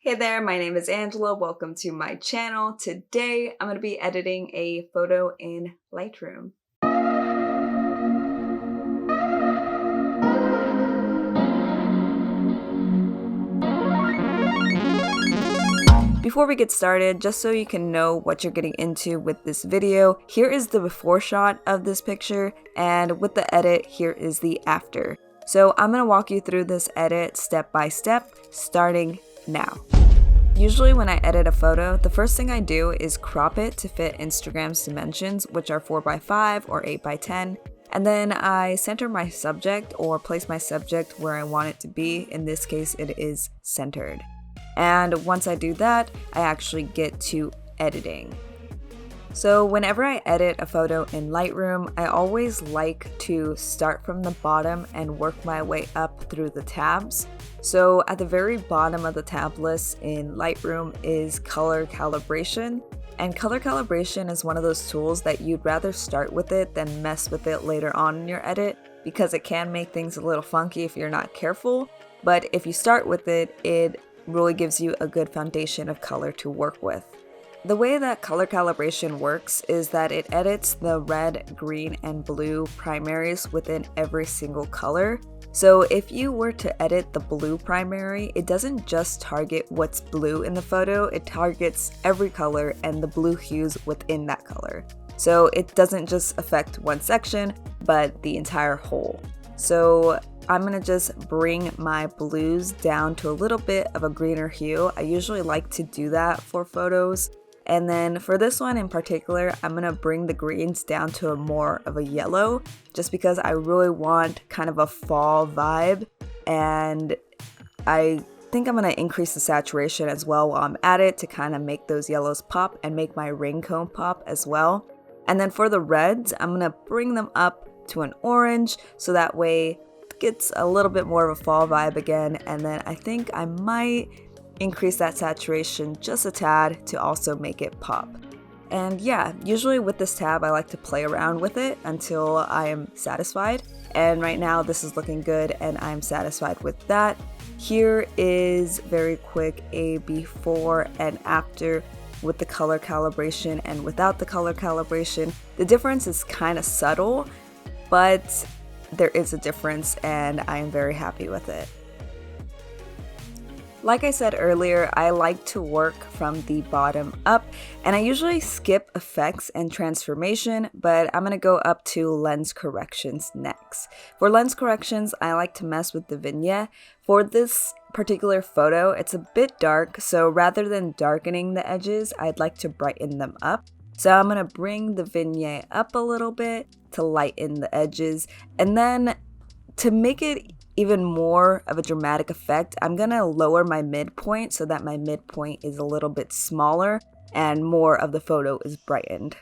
Hey there, my name is Angela. Welcome to my channel. Today I'm going to be editing a photo in Lightroom. Before we get started, just so you can know what you're getting into with this video, here is the before shot of this picture, and with the edit, here is the after. So I'm going to walk you through this edit step by step, starting now. Usually when I edit a photo, the first thing I do is crop it to fit Instagram's dimensions, which are 4x5 or 8x10, and then I center my subject or place my subject where I want it to be. In this case, it is centered. And once I do that, I actually get to editing. So whenever I edit a photo in Lightroom, I always like to start from the bottom and work my way up through the tabs. So at the very bottom of the tab list in Lightroom is color calibration. And color calibration is one of those tools that you'd rather start with it than mess with it later on in your edit, because it can make things a little funky if you're not careful. But if you start with it, it really gives you a good foundation of color to work with. The way that color calibration works is that it edits the red, green, and blue primaries within every single color. So if you were to edit the blue primary, it doesn't just target what's blue in the photo, it targets every color and the blue hues within that color. So it doesn't just affect one section, but the entire whole. So I'm gonna just bring my blues down to a little bit of a greener hue. I usually like to do that for photos. And then for this one in particular, I'm gonna bring the greens down to a more of a yellow, just because I really want kind of a fall vibe. And I think I'm gonna increase the saturation as well while I'm at it to kind of make those yellows pop and make my ring cone pop as well. And then for the reds, I'm gonna bring them up to an orange, so that way it gets a little bit more of a fall vibe again. And then I think I might increase that saturation just a tad to also make it pop. And yeah, usually with this tab, I like to play around with it until I am satisfied. And right now this is looking good and I'm satisfied with that. Here is very quick a before and after with the color calibration and without the color calibration. The difference is kind of subtle, but there is a difference and I am very happy with it. Like I said earlier, I like to work from the bottom up, and I usually skip effects and transformation, but I'm going to go up to lens corrections next. For lens corrections, I like to mess with the vignette. For this particular photo, it's a bit dark, so rather than darkening the edges, I'd like to brighten them up. So I'm going to bring the vignette up a little bit to lighten the edges, and then to make it even more of a dramatic effect, I'm gonna lower my midpoint so that my midpoint is a little bit smaller and more of the photo is brightened.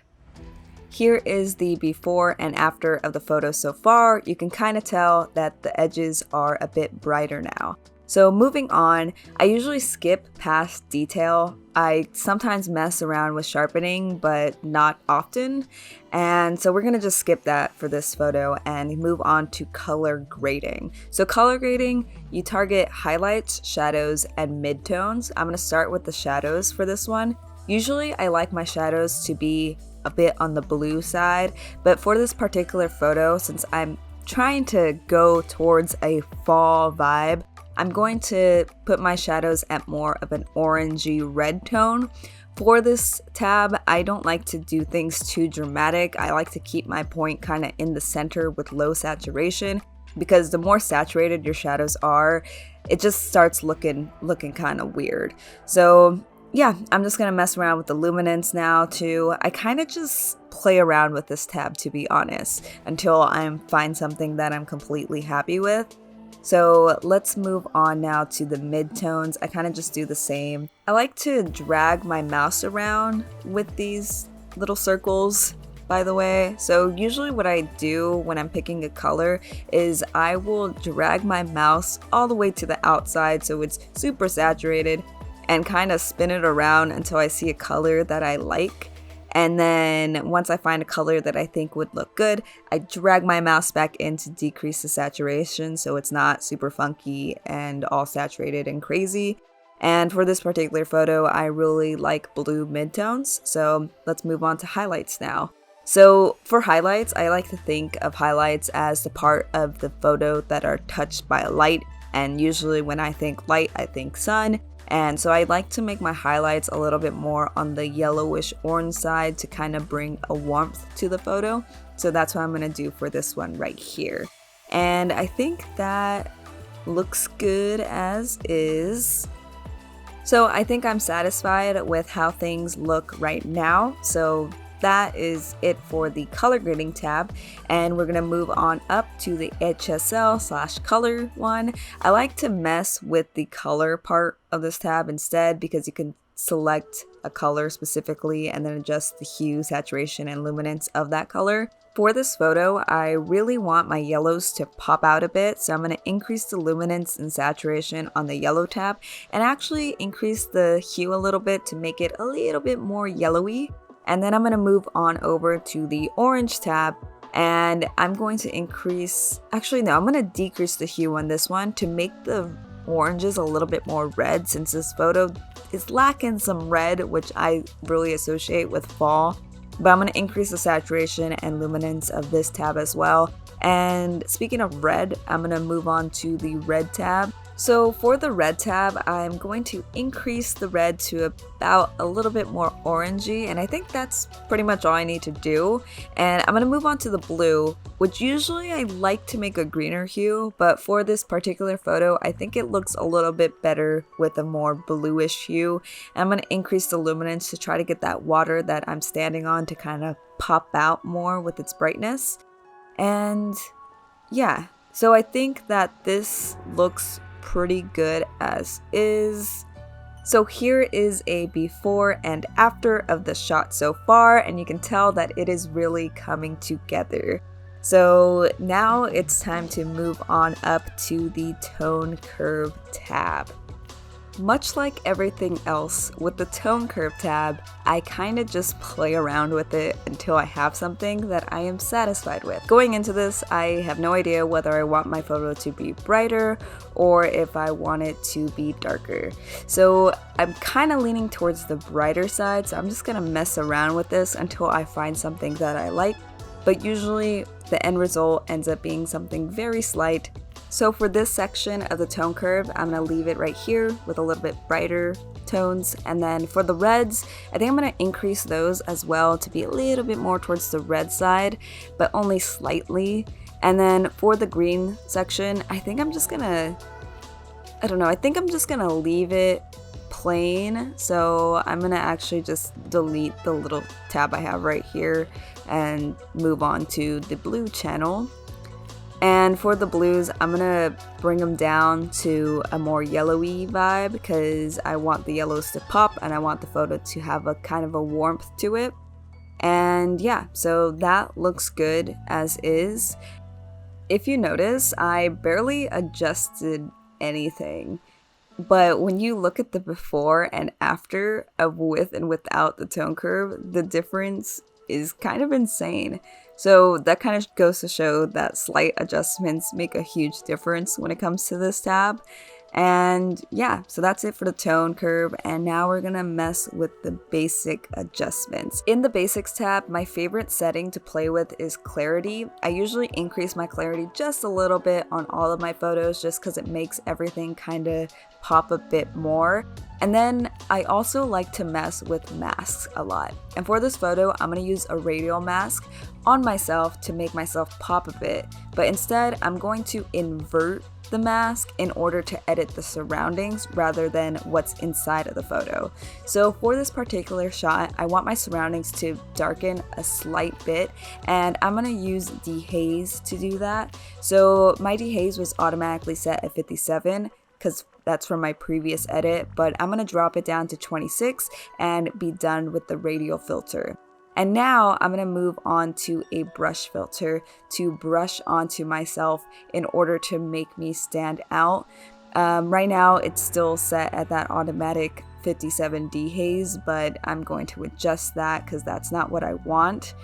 Here is the before and after of the photo so far. You can kind of tell that the edges are a bit brighter now. So moving on, I usually skip past detail. I sometimes mess around with sharpening, but not often. And so we're gonna just skip that for this photo and move on to color grading. So color grading, you target highlights, shadows, and midtones. I'm gonna start with the shadows for this one. Usually I like my shadows to be a bit on the blue side, but for this particular photo, since I'm trying to go towards a fall vibe, I'm going to put my shadows at more of an orangey red tone. For this tab, I don't like to do things too dramatic. I like to keep my point kind of in the center with low saturation, because the more saturated your shadows are, it just starts looking kind of weird. So yeah, I'm just gonna mess around with the luminance now too. I kind of just play around with this tab, to be honest, until I find something that I'm completely happy with. So let's move on now to the midtones. I kind of just do the same. I like to drag my mouse around with these little circles, by the way. So usually what I do when I'm picking a color is I will drag my mouse all the way to the outside so it's super saturated and kind of spin it around until I see a color that I like. And then once I find a color that I think would look good, I drag my mouse back in to decrease the saturation so it's not super funky and all saturated and crazy. And for this particular photo, I really like blue midtones, so let's move on to highlights now. So for highlights, I like to think of highlights as the part of the photo that are touched by a light, and usually when I think light, I think sun. And so I like to make my highlights a little bit more on the yellowish orange side to kind of bring a warmth to the photo. So that's what I'm going to do for this one right here. And I think that looks good as is. So I think I'm satisfied with how things look right now. So that is it for the color grading tab, and we're gonna move on up to the HSL/color one. I like to mess with the color part of this tab instead because you can select a color specifically and then adjust the hue, saturation, and luminance of that color. For this photo, I really want my yellows to pop out a bit, so I'm going to increase the luminance and saturation on the yellow tab and actually increase the hue a little bit to make it a little bit more yellowy. And then I'm going to move on over to the orange tab, and I'm going to increase, actually no, I'm going to decrease the hue on this one to make the oranges a little bit more red, since this photo is lacking some red, which I really associate with fall. But I'm going to increase the saturation and luminance of this tab as well. And speaking of red, I'm going to move on to the red tab. So for the red tab, I'm going to increase the red to about a little bit more orangey, and I think that's pretty much all I need to do. And I'm going to move on to the blue, which usually I like to make a greener hue, but for this particular photo, I think it looks a little bit better with a more bluish hue. And I'm going to increase the luminance to try to get that water that I'm standing on to kind of pop out more with its brightness. And yeah, so I think that this looks pretty good as is. So here is a before and after of the shot so far, and you can tell that it is really coming together. So now it's time to move on up to the tone curve tab. Much like everything else with the tone curve tab, I kind of just play around with it until I have something that I am satisfied with. Going into this, I have no idea whether I want my photo to be brighter or if I want it to be darker. So I'm kind of leaning towards the brighter side, so I'm just gonna mess around with this until I find something that I like. But usually the end result ends up being something very slight. So for this section of the tone curve, I'm going to leave it right here with a little bit brighter tones. And then for the reds, I think I'm going to increase those as well to be a little bit more towards the red side, but only slightly. And then for the green section, I think I'm just going to, I think I'm just going to leave it plain. So I'm going to actually just delete the little tab I have right here and move on to the blue channel. And for the blues, I'm gonna bring them down to a more yellowy vibe because I want the yellows to pop and I want the photo to have a kind of a warmth to it. And yeah, so that looks good as is. If you notice, I barely adjusted anything. But when you look at the before and after of with and without the tone curve, the difference is kind of insane. So that kind of goes to show that slight adjustments make a huge difference when it comes to this tab. And yeah, so that's it for the tone curve, and now we're gonna mess with the basic adjustments. In the basics tab, my favorite setting to play with is clarity. I usually increase my clarity just a little bit on all of my photos just because it makes everything kind of pop a bit more. And then I also like to mess with masks a lot. And for this photo, I'm gonna use a radial mask on myself to make myself pop a bit. But instead, I'm going to invert the mask in order to edit the surroundings rather than what's inside of the photo. So for this particular shot, I want my surroundings to darken a slight bit, and I'm gonna use dehaze to do that. So my dehaze was automatically set at 57 because that's from my previous edit, but I'm gonna drop it down to 26 and be done with the radial filter. And now I'm going to move on to a brush filter to brush onto myself in order to make me stand out. Right now it's still set at that automatic 57 dehaze, but I'm going to adjust that because that's not what I want.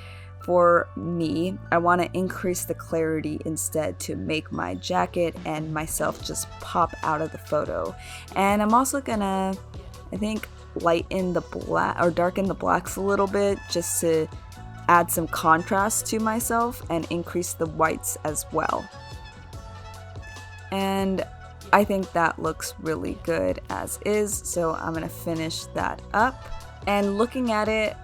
for me, I want to increase the clarity instead to make my jacket and myself just pop out of the photo. And I'm also gonna, I think, lighten the black or darken the blacks a little bit just to add some contrast to myself and increase the whites as well. And I think that looks really good as is, so I'm gonna finish that up. And looking at it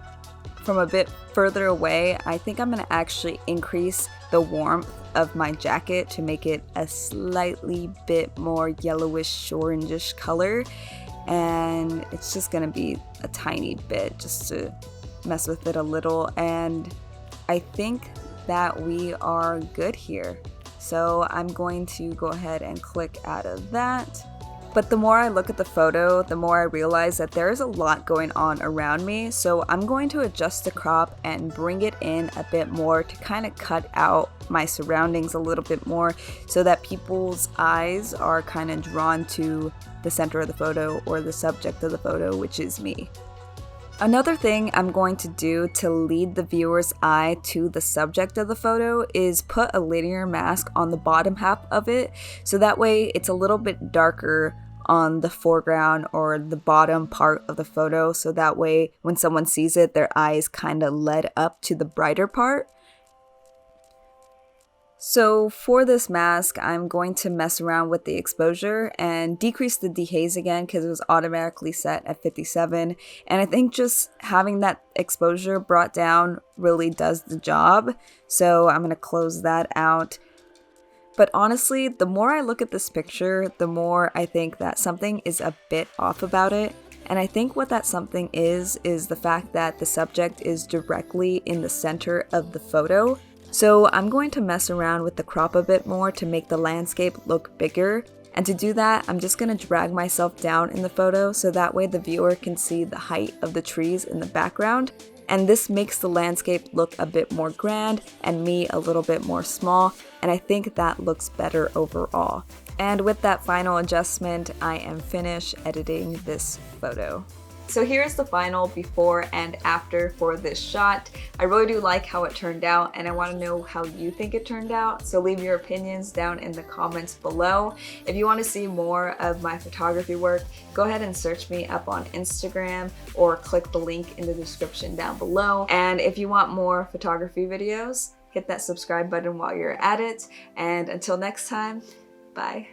from a bit further away, I think I'm gonna actually increase the warmth of my jacket to make it a slightly bit more yellowish orangish color. And it's just gonna be a tiny bit just to mess with it a little, and I think that we are good here. So I'm going to go ahead and click out of that. But the more I look at the photo, the more I realize that there is a lot going on around me, so I'm going to adjust the crop and bring it in a bit more to kind of cut out my surroundings a little bit more so that people's eyes are kind of drawn to the center of the photo or the subject of the photo, which is me. Another thing I'm going to do to lead the viewer's eye to the subject of the photo is put a linear mask on the bottom half of it, so that way it's a little bit darker on the foreground or the bottom part of the photo, so that way when someone sees it, their eyes kind of led up to the brighter part. So for this mask, I'm going to mess around with the exposure and decrease the dehaze again because it was automatically set at 57. And I think just having that exposure brought down really does the job. So I'm going to close that out. But honestly, the more I look at this picture, the more I think that something is a bit off about it. And I think what that something is the fact that the subject is directly in the center of the photo. So I'm going to mess around with the crop a bit more to make the landscape look bigger. And to do that, I'm just going to drag myself down in the photo so that way the viewer can see the height of the trees in the background. And this makes the landscape look a bit more grand and me a little bit more small. And I think that looks better overall. And with that final adjustment, I am finished editing this photo. So here's the final before and after for this shot. I really do like how it turned out, and I want to know how you think it turned out. So leave your opinions down in the comments below. If you want to see more of my photography work, go ahead and search me up on Instagram or click the link in the description down below. And if you want more photography videos, hit that subscribe button while you're at it. And until next time, bye.